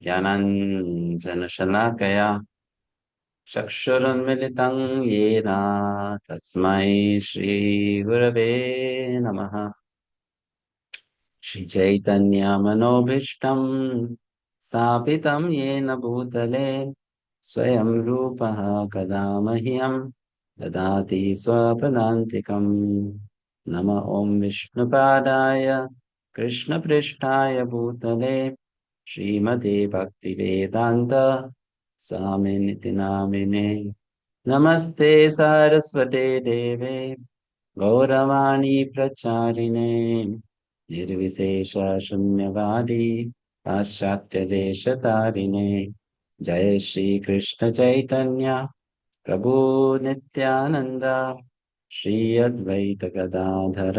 ज्ञानाञ्जनशलाकया चक्षुरुन्मिलितं येन तस्मै श्रीगुरवे नमः। श्रीचैतन्यमनोभीष्टं स्थापितं येन भूतले स्वयं रूपः कदा मह्यं ददाति स्वपदान्तिकम्। नमः ॐ विष्णुपादाय कृष्णपृष्ठाय भूतले श्रीमते भक्तिवेदान्त स्वामिनिति नामिने। नमस्ते सारस्वते देवे गौरवाणी प्रचारिणे निर्विशेष शून्यवादी पाश्चात्यदेशतारिणे। जय श्री कृष्ण चैतन्य प्रभु नित्यानंद श्री अद्वैत गदाधर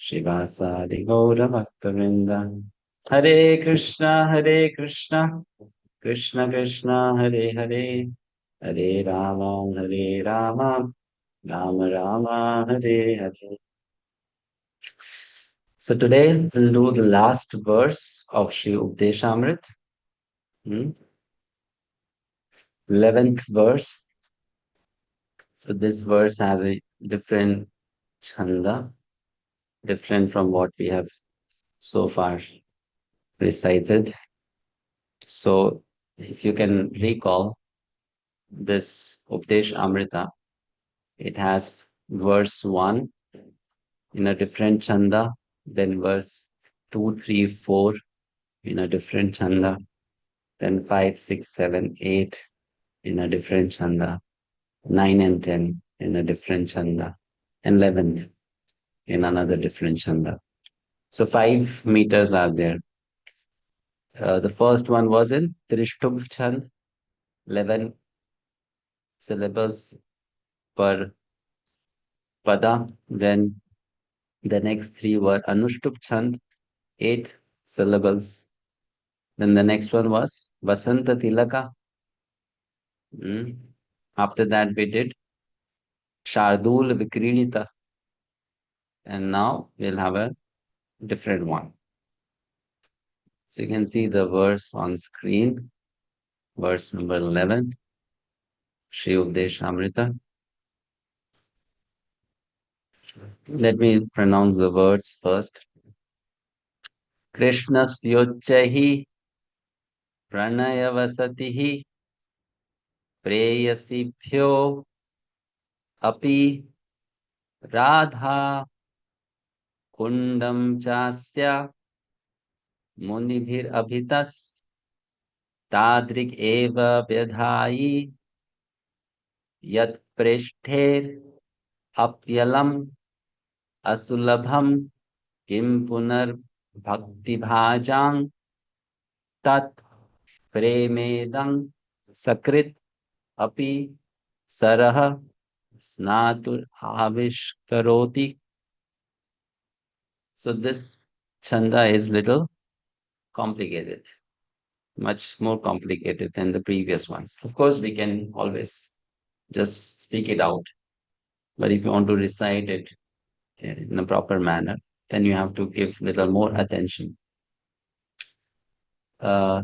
श्रीवासादि गौर भक्तवृंद। हरे कृष्णा कृष्ण कृष्ण हरे हरे, हरे Ram Ram Ram Hare Hare. So today we'll do the last verse of Sri Upadeshamrita, 11th verse. So this verse has a different chanda, different from what we have so far recited. So if you can recall this Upadesh Amrita, it has verse 1 in a different chanda, then verse 2, 3, 4 in a different chanda, then 5, 6, 7, 8 in a different chanda, 9 and 10 in a different chanda, and 11th in another different chanda. So 5 meters are there. The first one was in Trishtubh Chand, 11 syllables per pada. Then the next three were Anushtup Chand, 8 syllables. Then the next one was Vasanta Tilaka. After that we did Shardul Vikrinita. And now we'll have a different one. So you can see the verse on screen, verse number 11, Shri Upadeshamrita. Let me pronounce the words first. Krishnasyochahi pranayavasatihi preyasibhyo api radha kundam chasya munibhir abhitas tadrik eva vyadhayi yat preshther apyalam asulabham kim punar bhakti bhajang tat premedang sakrit api sarah snatur avishkaroti. So this chanda is little complicated, much more complicated than the previous ones. Of course, we can always just speak it out, but if you want to recite it in a proper manner, then you have to give little more attention. Uh,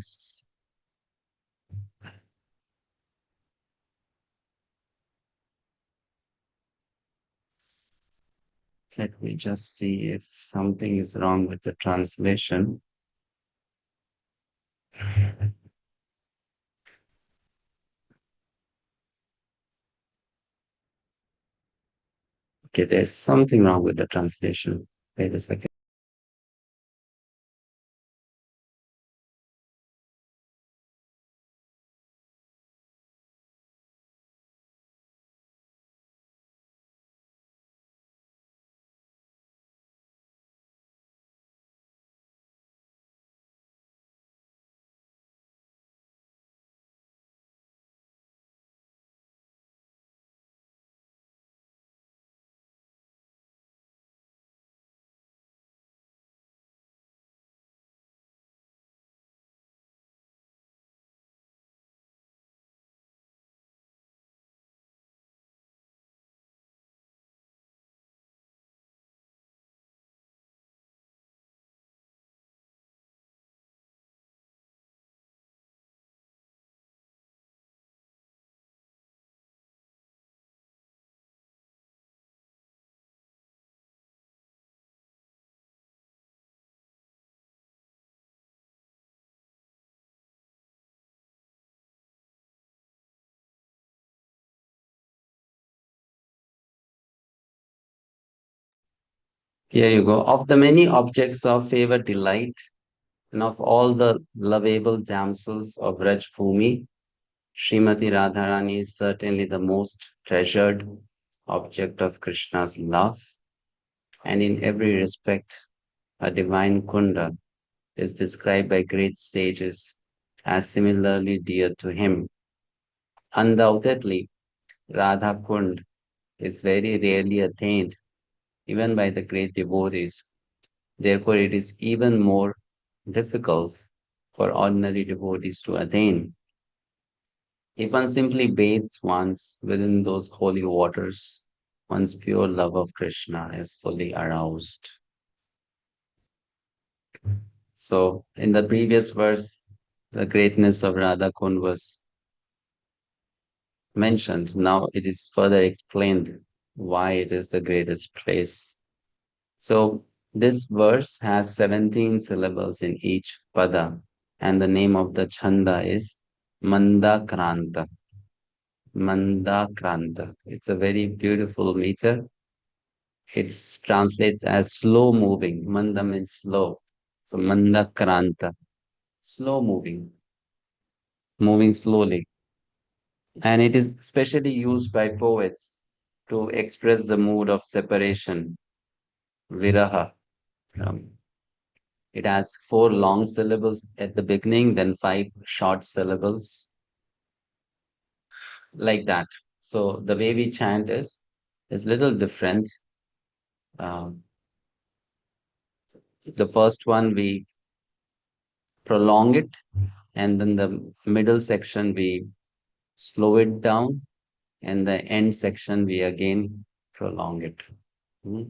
Let me just see if something is wrong with the translation. Okay, there's something wrong with the translation. Wait a second. Here you go. Of the many objects of favor delight, and of all the lovable damsels of Rajbhumi, Srimati Radharani is certainly the most treasured object of Krishna's love, and in every respect, her divine Kunda is described by great sages as similarly dear to him. Undoubtedly, Radha Kund is very rarely attained even by the great devotees. Therefore, it is even more difficult for ordinary devotees to attain. If one simply bathes once within those holy waters, one's pure love of Krishna is fully aroused. So, in the previous verse, the greatness of Radha Kund was mentioned. Now it is further explained why it is the greatest place. So, this verse has 17 syllables in each pada, and the name of the chanda is Mandakranta. Mandakranta. It's a very beautiful meter. It translates as slow moving. Manda means slow. So Mandakranta, slow moving, moving slowly. And it is especially used by poets to express the mood of separation, viraha. Um, it has four long syllables at the beginning, then five short syllables, like that. So the way we chant is little different. Um, the first one we prolong it, and then the middle section we slow it down, and the end section we again prolong it. Hmm.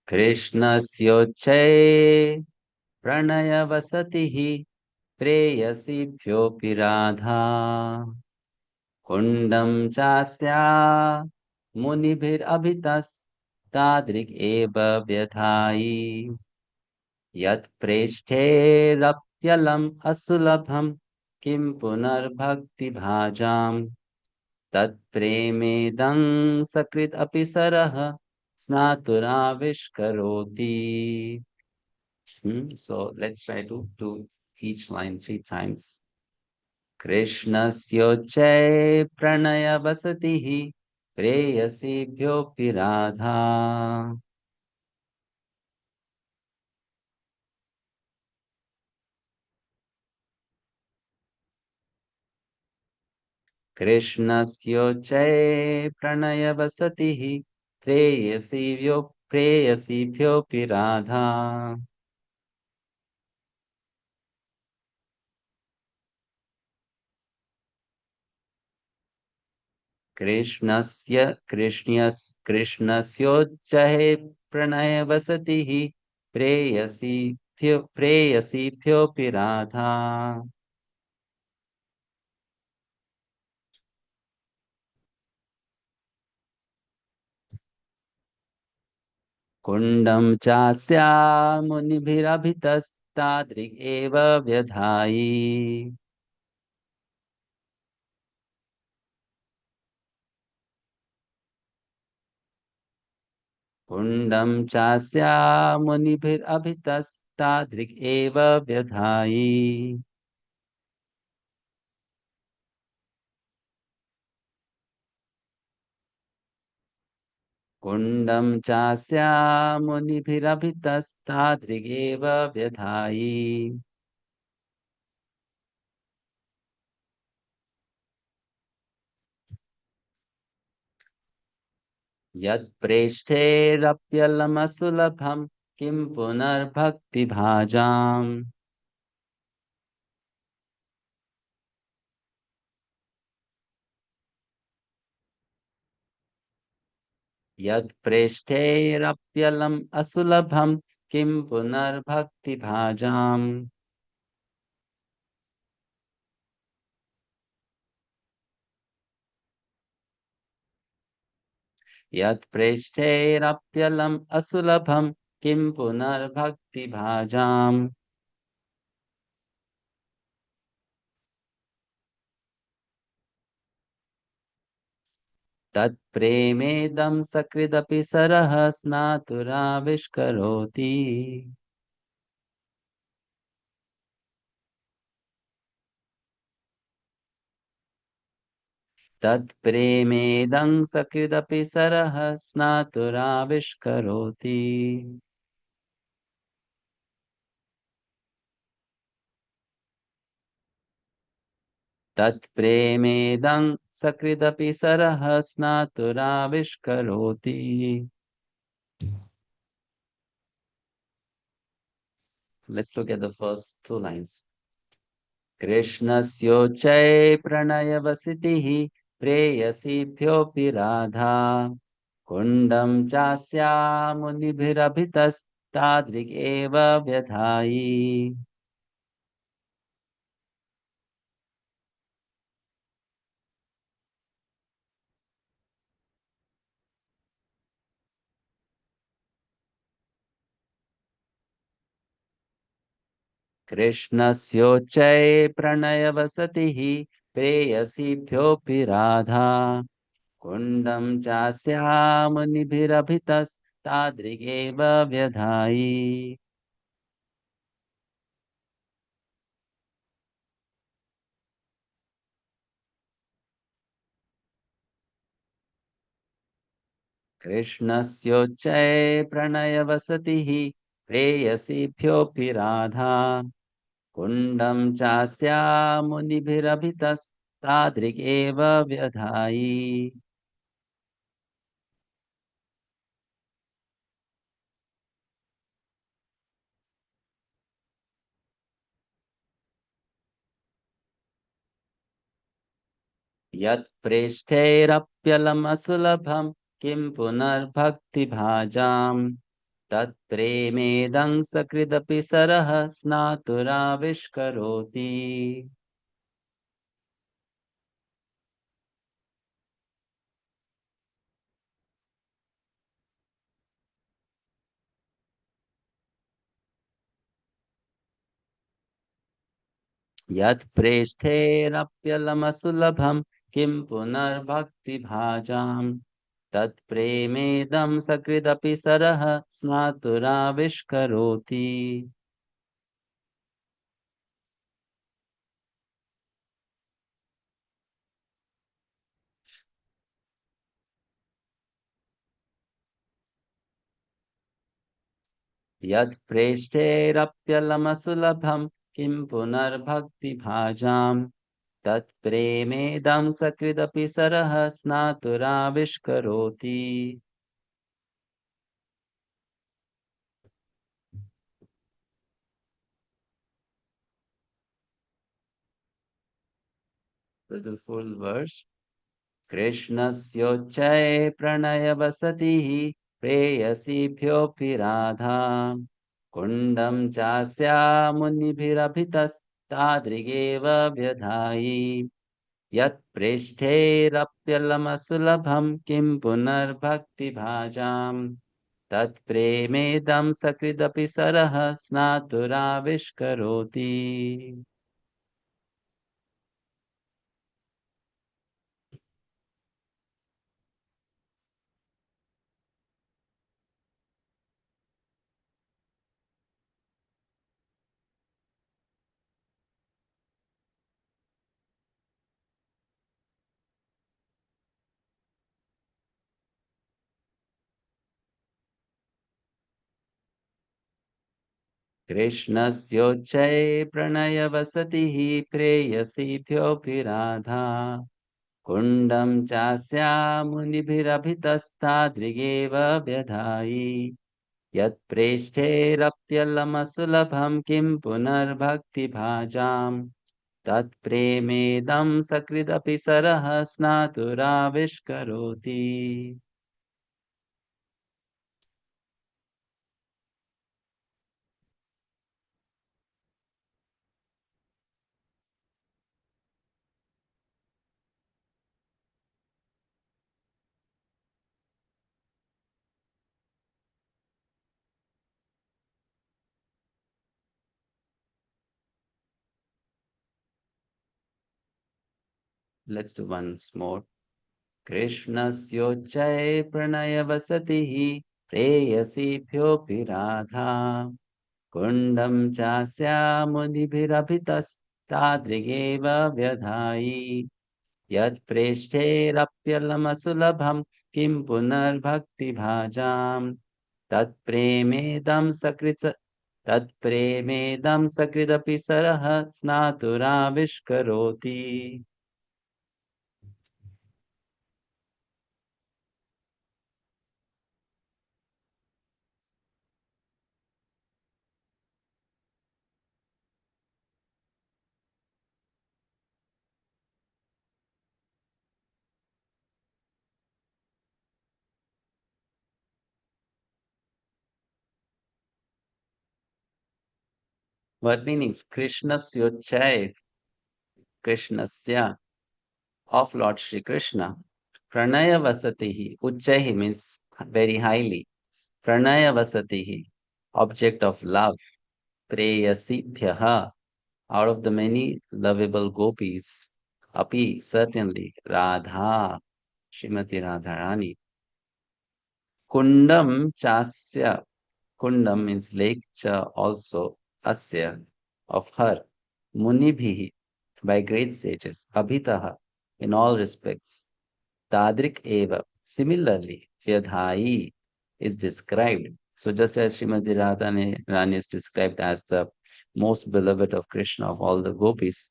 Krishnasyoche pranayavasatihi preyasibhyopi radha kundam chasya munibhir abhitas tadrik eva vyadhayi yat preshtheraप्यलम् असुलभम् किं पुनर्भक्ति भाजाम तत्प्रेमेदं सकृत अपि सरः स्नातुराविष्करोति. So let's try to do each line three times. कृष्णस्योच्चै प्रणयवसतिः प्रेयसीभ्योऽपि Radha कृष्णस्योच्चै प्रणयवसतिः प्रेयसीभ्योऽपि Radha कृष्णस्योच्चैः प्रणयवसतिः प्रेयसीभ्योऽपि Radha कुण्डं चास्या मुनिभिरभितस्तादृक् एव व्यधायि कुण्डं चास्या मुनिभिरभितस्तादृक् एव व्यधायि कुण्डं चास्या मुनिभिरभितस्तादृक् एव व्यधायि यत्प्रेष्ठेरप्यलमसुलभं किं पुनर्भक्तिभाजाम् यत्प्रेष्ठेरप्यलम् असुलभं किं पुनर्भक्तिभाजाम् यत्प्रेष्ठेरप्यलम् असुलभं किं पुनर्भक्तिभाजाम् तत्प्रेमेदं सकृदपि सरः स्नातुराविष्करोति तत्प्रेमेदं सकृदपि सरः स्नातुराविष्करोति तत्प्रेमेदं सकृदपि सरः स्नातुराविष्करोति Let's look at the first two lines. कृष्णस्योच्चये प्रणयवसितिः प्रेयसीभ्योऽपि Radha कुण्डं चास्यामुनिभिरभितस्तादृगेव व्यधायि कृष्णस्योच्चये प्रणयवसतिः प्रेयसीभ्योऽपि Radha कुण्डं चास्यामुनिभिरभितस्तादृगेव व्यधायि कृष्णस्योच्चये प्रणयवसतिः प्रेयसीभ्योऽपि Radha कुण्डं चास्यामुनिभिरभितस्तादृगेव व्यधायि यत्पृष्ठैरप्यलमसुलभं किं पुनर्भक्तिभाजाम् तत्प्रेमेदं सकृदपि सरः स्नातुराविष्करोति यत्प्रेष्ठैरप्यलमसुलभं किं पुनर्भक्तिभाजाम् तत्प्रेमेदं सकृदपि सरः स्नातुराविष्करोति यत्प्रेष्ठैरप्यलमसुलभं किं पुनर्भक्तिभाजाम् तत्प्रेमेदं सकृदपि सरः स्नातुराविष्करोति The full verse. कृष्णस्योच्चये प्रणयवसतिः प्रेयसीभ्योऽपि राधा कुण्डं चास्यामुनिभिरभितस्तादृगेव व्यधायि यत्पृष्ठैरप्यलमसुलभं किं पुनर्भक्तिभाजाम् तत्प्रेमेदं सकृदपि सरः स्नातुराविष्करोति कृष्णस्योच्चये प्रणयवसतिः प्रेयसीभ्योऽपि राधा कुण्डं चास्यामुनिभिरभितस्तादृगेव व्यधायि यत्प्रेष्ठैरप्यलमसुलभं किं पुनर्भक्तिभाजाम् तत्प्रेमेदं सकृदपि सरः स्नातुराविष्करोति Let's do once more. कृष्णस्योच्चये प्रणयवसतिः प्रेयसीभ्योऽपि Radha कुण्डं चास्यामुनिभिरभितस्तादृगेव व्यधायि यत्प्रेष्ठेरप्यलमसुलभं किं पुनर्भक्तिभाजाम् तत्प्रेमेदं सकृदपि सरः स्नातुराविष्करोति. What meanings? Krishnasyochai, Krishnasya, of Lord Shri Krishna. Pranaya vasatihi, Uchaihi means very highly. Pranaya vasatihi, object of love. Preyasibhyaha, out of the many lovable gopis. Api, certainly. Radha, Srimati Radharani. Kundam chasya, Kundam means lake, cha also, asya, of her. Munibhihi, by great sages. Abhitaha, in all respects. Tadrik eva, similarly, Vyadhai is described. So just as Srimati Radhani Rani is described as the most beloved of Krishna of all the gopis,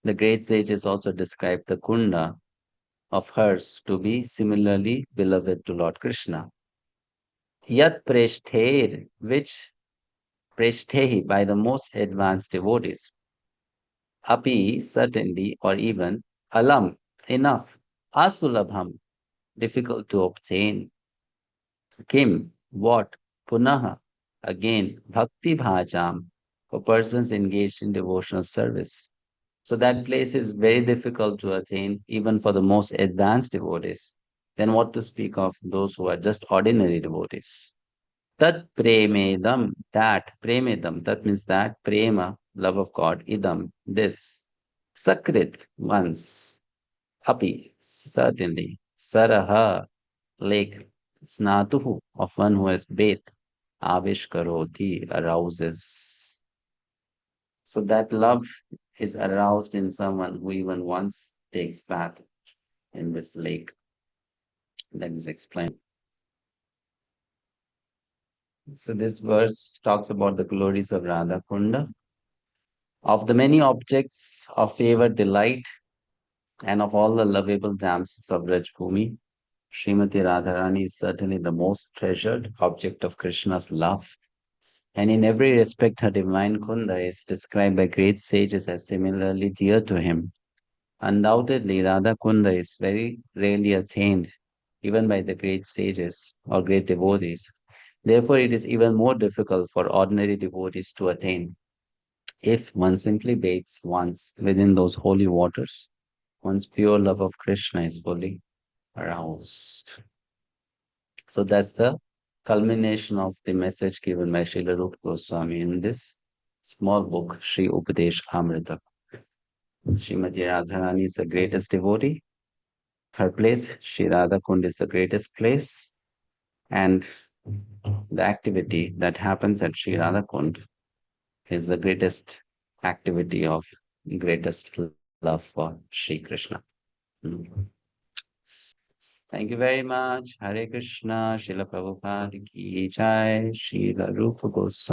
the great sages also describe the Kunda of hers to be similarly beloved to Lord Krishna. Yat Preshther, which Preshthehi by the most advanced devotees. Api, certainly, or even Alam, enough. Asulabham, difficult to obtain. Kim, what? Punaha, again, Bhakti Bhajam, for persons engaged in devotional service. So that place is very difficult to attain, even for the most advanced devotees. Then what to speak of those who are just ordinary devotees? Tat premedam, that premedam, that means that prema, love of God, idam, this. Sakrit, once. Api, certainly. Saraha, lake. Snatuhu, of one who has bathed. Avishkaroti, arouses. So that love is aroused in someone who even once takes bath in this lake. That is explained. So this verse talks about the glories of Radha Kunda. Of the many objects of favor, delight, and of all the lovable damsels of Rajbhumi, Srimati Radharani is certainly the most treasured object of Krishna's love. And in every respect, her divine Kunda is described by great sages as similarly dear to him. Undoubtedly, Radha Kunda is very rarely attained, even by the great sages or great devotees. Therefore, it is even more difficult for ordinary devotees to attain. If one simply bathes once within those holy waters, one's pure love of Krishna is fully aroused. So that's the culmination of the message given by Srila Rupa Goswami in this small book, Sri Upadeshamrita. Srimati Radharani is the greatest devotee. Her place, Sri Radha Kund, is the greatest place. And the activity that happens at Sri Radha Kund is the greatest activity of greatest love for Sri Krishna. Mm. Thank you very much. Hare Krishna, Srila Prabhupada ki jai, Srila Rupa Goswami.